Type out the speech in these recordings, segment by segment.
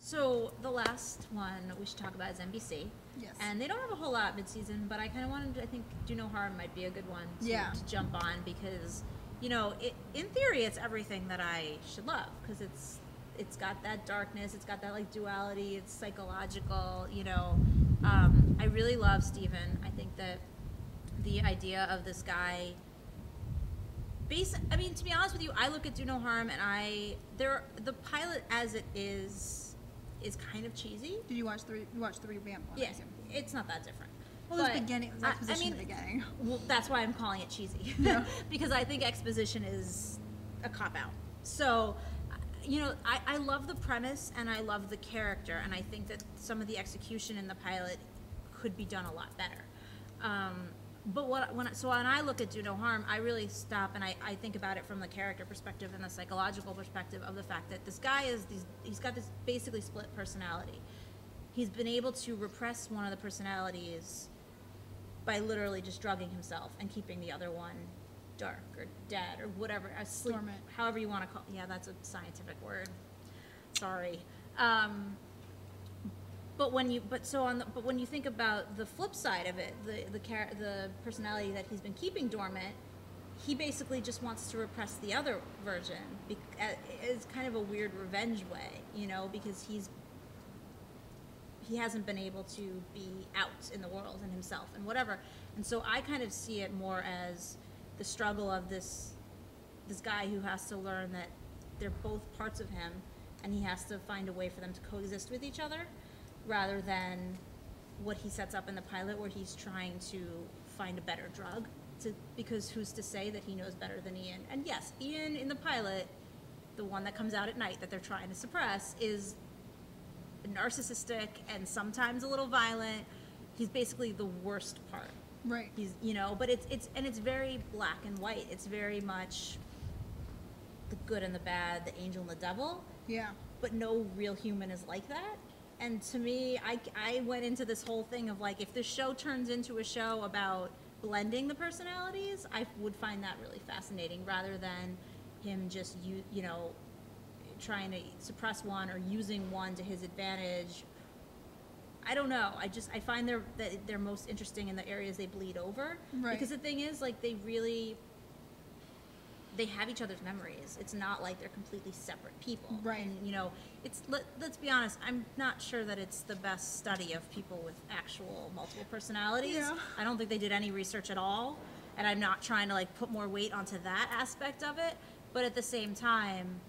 So the last one we should talk about is NBC. Yes. And they don't have a whole lot mid-season, but I kind of wanted to, I think Do No Harm might be a good one to jump on because, you know, in theory it's everything that I should love because it's got that darkness, it's got that like duality, it's psychological, you know. I really love Steven. I think that the idea of this guy I mean, to be honest with you, I look at Do No Harm and the pilot as it is kind of cheesy. Did you watch the revamp one? Yeah, it's not that different. Well, there's beginning, there's exposition at the beginning. Well, that's why I'm calling it cheesy. Because I think exposition is a cop-out. So, you know, I love the premise and I love the character, and I think that some of the execution in the pilot could be done a lot better. But when I look at Do No Harm, I really stop and I think about it from the character perspective and the psychological perspective of the fact that this guy he's got this basically split personality. He's been able to repress one of the personalities by literally just drugging himself and keeping the other one dark or dead or whatever, asleep, dormant, however you want to call it. Yeah, that's a scientific word. Sorry. But when you think about the flip side of it, the personality that he's been keeping dormant, he basically just wants to repress the other version. It's kind of a weird revenge way, you know, because he hasn't been able to be out in the world and himself and whatever. And so I kind of see it more as the struggle of this guy who has to learn that they're both parts of him, and he has to find a way for them to coexist with each other, rather than what he sets up in the pilot where he's trying to find a better drug, because who's to say that he knows better than Ian? And yes, Ian in the pilot, the one that comes out at night that they're trying to suppress, is narcissistic and sometimes a little violent. He's basically the worst part. Right. He's, you know, but it's very black and white. It's very much the good and the bad, the angel and the devil. Yeah. But no real human is like that. And to me, I went into this whole thing of like, if this show turns into a show about blending the personalities, I would find that really fascinating, rather than him just, you know, trying to suppress one or using one to his advantage. I don't know. I find that they're most interesting in the areas they bleed over. Right. Because the thing is, like, they have each other's memories. It's not like they're completely separate people. Right. And, you know, let's be honest, I'm not sure that it's the best study of people with actual multiple personalities. Yeah. I don't think they did any research at all, and I'm not trying to, like, put more weight onto that aspect of it. But at the same time,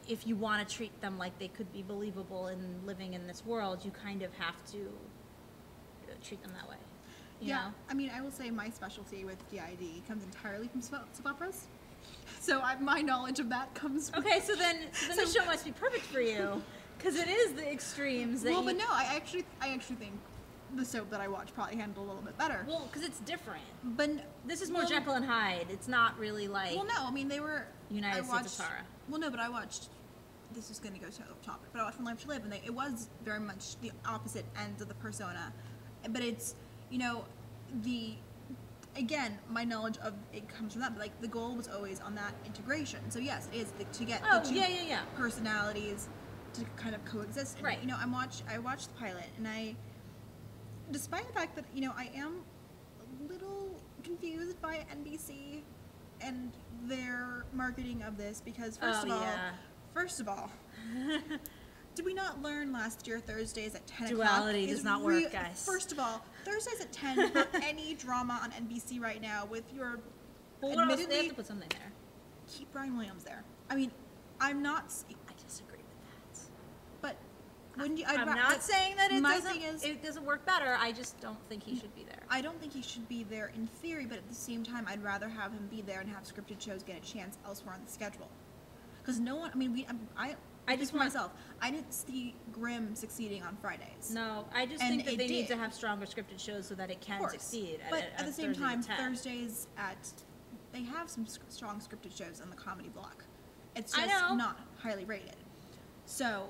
if you want to treat them like they could be believable in living in this world, you kind of have to treat them that way. You know? I mean, I will say my specialty with DID comes entirely from soap operas. So my knowledge of that comes from... Okay, so then the show must be perfect for you, because it is the extremes that but no, I actually think the soap that I watch probably handled a little bit better. Well, because it's different. But this is more Jekyll and Hyde. It's not really like... Well, no, I mean, they were... United States of Tara. Well, no, but I watched... This is going to go to the topic, but I watched From Life to Live, and it was very much the opposite ends of the persona. But it's, you know, again, my knowledge of it comes from that, but like the goal was always on that integration. So yes, it is to get the two personalities to kind of coexist. And, right. You know, I watched the pilot, and despite the fact that, you know, I am a little confused by NBC and their marketing of this, because first of all, did we not learn last year Thursdays at 10 o'clock? Duality does not work, guys. First of all, Thursdays at 10 for any drama on NBC right now with your... Well, what else? They have to put something there. Keep Brian Williams there. I mean, I'm not... I disagree with that. But wouldn't you... I'm not saying that it doesn't work better. I just don't think he should be there. I don't think he should be there in theory, but at the same time, I'd rather have him be there and have scripted shows get a chance elsewhere on the schedule. Because no one... I mean, I just myself. I didn't see Grimm succeeding on Fridays. No, I just think that they need to have stronger scripted shows so that it can succeed. But at the same time, Thursdays they have some strong scripted shows on the comedy block. It's just not highly rated. So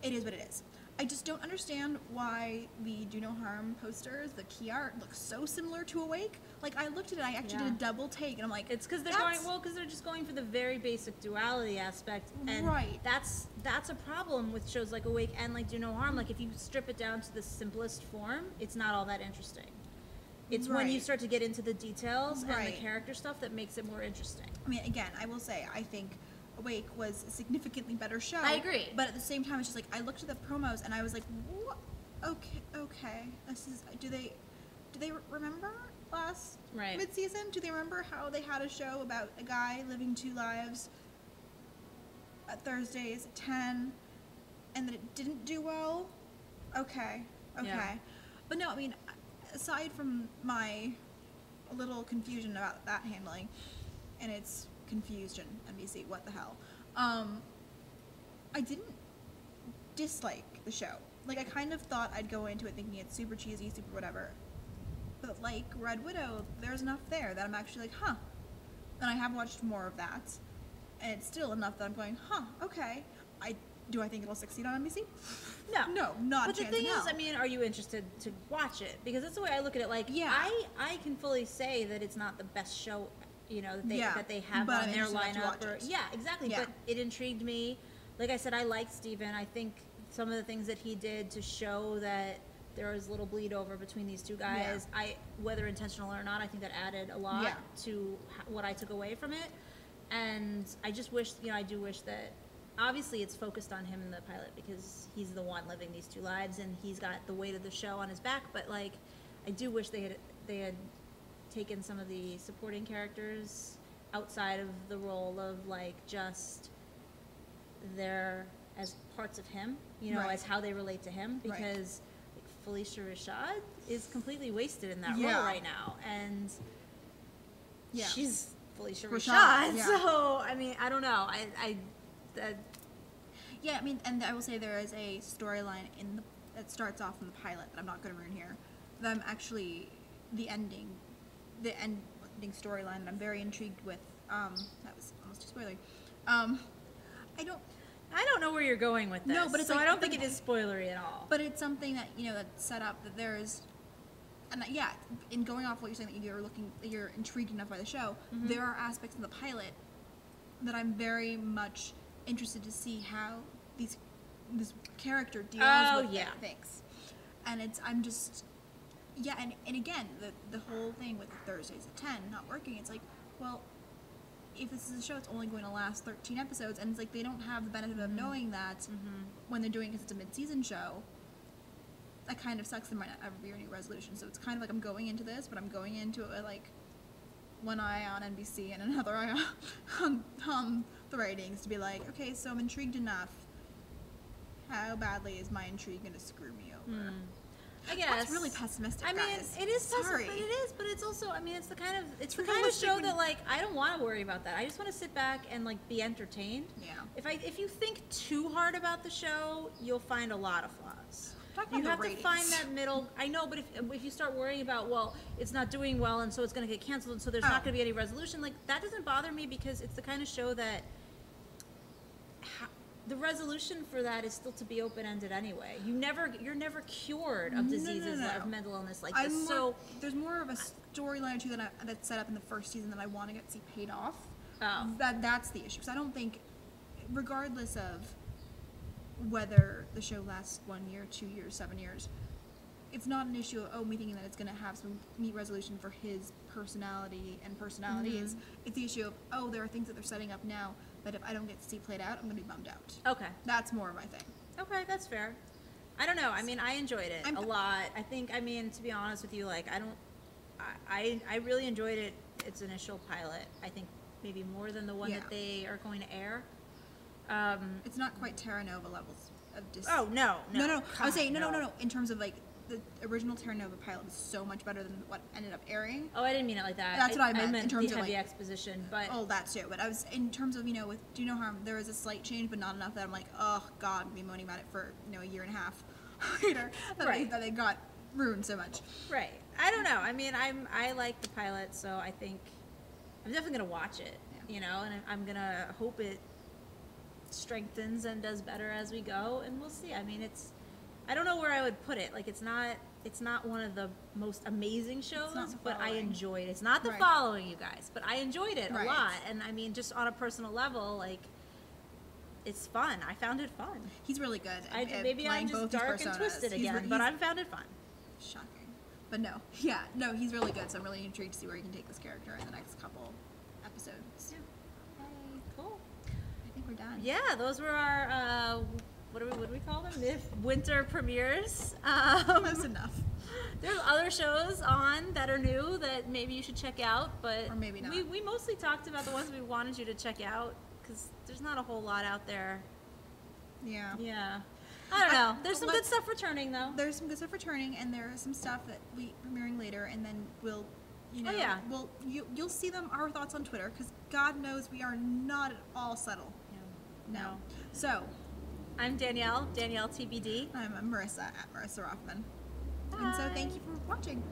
it is what it is. I just don't understand why the Do No Harm posters, the key art, looks so similar to Awake. Like, I looked at it, I actually did a double take, and I'm like, it's because they're just going for the very basic duality aspect, and right. that's a problem with shows like Awake and like Do No Harm. Like, if you strip it down to the simplest form, it's not all that interesting. It's when you start to get into the details and the character stuff that makes it more interesting. I mean, again, I will say, I think Awake was a significantly better show. I agree. But at the same time, it's just like, I looked at the promos and I was like, what? Okay. This is, do they remember last mid-season? Do they remember how they had a show about a guy living 2 lives at Thursdays at 10 and that it didn't do well? Okay. Yeah. But no, I mean, aside from my little confusion about that handling, and it's confusion, NBC, what the hell, I didn't dislike the show. Like, I kind of thought I'd go into it thinking it's super cheesy, super whatever. But like Red Widow, there's enough there that I'm actually like, huh. And I have watched more of that, and it's still enough that I'm going, huh, okay. Do I think it'll succeed on NBC? No, not a chance in hell. But the thing is, I mean, are you interested to watch it? Because that's the way I look at it. Like, I can fully say that it's not the best show, you know, that they have on their lineup. Exactly. Yeah. But it intrigued me. Like I said, I liked Steven. I think some of the things that he did to show that there was a little bleed over between these two guys, whether intentional or not, I think that added a lot to what I took away from it. And I just wish, I do wish that, obviously it's focused on him in the pilot because he's the one living these 2 lives and he's got the weight of the show on his back, but like, I do wish they had taken some of the supporting characters outside of the role of like just their as parts of him, as how they relate to him, because like, Felicia Rashad is completely wasted in that role right now, and she's Felicia Rashad. So I mean, I don't know. I mean, and I will say there is a storyline that starts off in the pilot that I'm not going to ruin here. That I'm actually the ending storyline that I'm very intrigued with. That was almost too spoilery. I don't know where you're going with this. No, but it's so like, I don't think it is spoilery at all. But it's something that that's set up that there's, and in going off what you're saying that you're intrigued enough by the show. Mm-hmm. There are aspects in the pilot that I'm very much interested to see how this character deals with things. And and again, the whole thing with the Thursdays at 10 not working, it's like, well, if this is a show, it's only going to last 13 episodes, and it's like they don't have the benefit of knowing that when they're doing it because it's a mid-season show. That kind of sucks. There might not ever be any resolution. So it's kind of like I'm going into this, but I'm going into it with like one eye on NBC and another eye on the ratings to be like, okay, so I'm intrigued enough. How badly is my intrigue going to screw me over? I guess. That's really pessimistic, guys. I mean, it is pessimistic, but it's also, I mean, it's the kind of show that, like, I don't want to worry about that. I just want to sit back and, like, be entertained. Yeah. If you think too hard about the show, you'll find a lot of flaws. You have to find that middle. I know, but if you start worrying about, well, it's not doing well, and so it's going to get canceled, and so there's not going to be any resolution, like, that doesn't bother me because it's the kind of show that the resolution for that is still to be open-ended anyway. You're never cured of diseases of mental illness like this. So there's more of a storyline or two that's set up in the first season that I want to see paid off. Oh. That's the issue. Because I don't think, regardless of whether the show lasts 1 year, 2 years, 7 years, it's not an issue of me thinking that it's going to have some neat resolution for his personality and personalities. It's the issue of there are things that they're setting up now that if I don't get to see played out, I'm going to be bummed out. Okay. That's more of my thing. Okay, that's fair. I don't know. I mean, I enjoyed it a lot. I think, I mean, to be honest with you, like, I really enjoyed it, its initial pilot. I think maybe more than the one that they are going to air. It's not quite Terra Nova levels of Oh, no. I was saying, no. In terms of, like, the original Terra Nova pilot was so much better than what ended up airing. Oh, I didn't mean it like that. That's what I meant in terms the of heavy like exposition, but that too. But I was in terms of with Do No Harm, there was a slight change, but not enough that I'm like, oh God, I'll be moaning about it for a year and a half later that they got ruined so much. Right. I don't know. I mean, I like the pilot, so I think I'm definitely gonna watch it. And I'm gonna hope it strengthens and does better as we go, and we'll see. I mean, it's I don't know where I would put it. Like, it's not one of the most amazing shows, not the but I following. enjoyed it. It's not the Right. following, you guys, but I enjoyed it a Right. lot. And I mean, just on a personal level, like, it's fun. I found it fun. He's really good. At Maybe I'm playing just both these dark and personas. twisted He's again, re- but he's I found it fun. shocking. But no, he's really good. So I'm really intrigued to see where he can take this character in the next couple episodes. Yay, cool. I think we're done. Yeah, those were our what do we call them? Winter premieres. That's enough. There's other shows on that are new that maybe you should check out, but Or maybe not. We mostly talked about the ones we wanted you to check out because there's not a whole lot out there. Yeah. Yeah, I don't know. There's some good let's- stuff returning though. There's some good stuff returning, and there is some stuff that we premiering later, and then we'll, yeah. you'll see them our thoughts on Twitter, because God knows we are not at all subtle. No. So I'm Danielle TBD. I'm Marisa at Marisa Rothman, and so thank you for watching.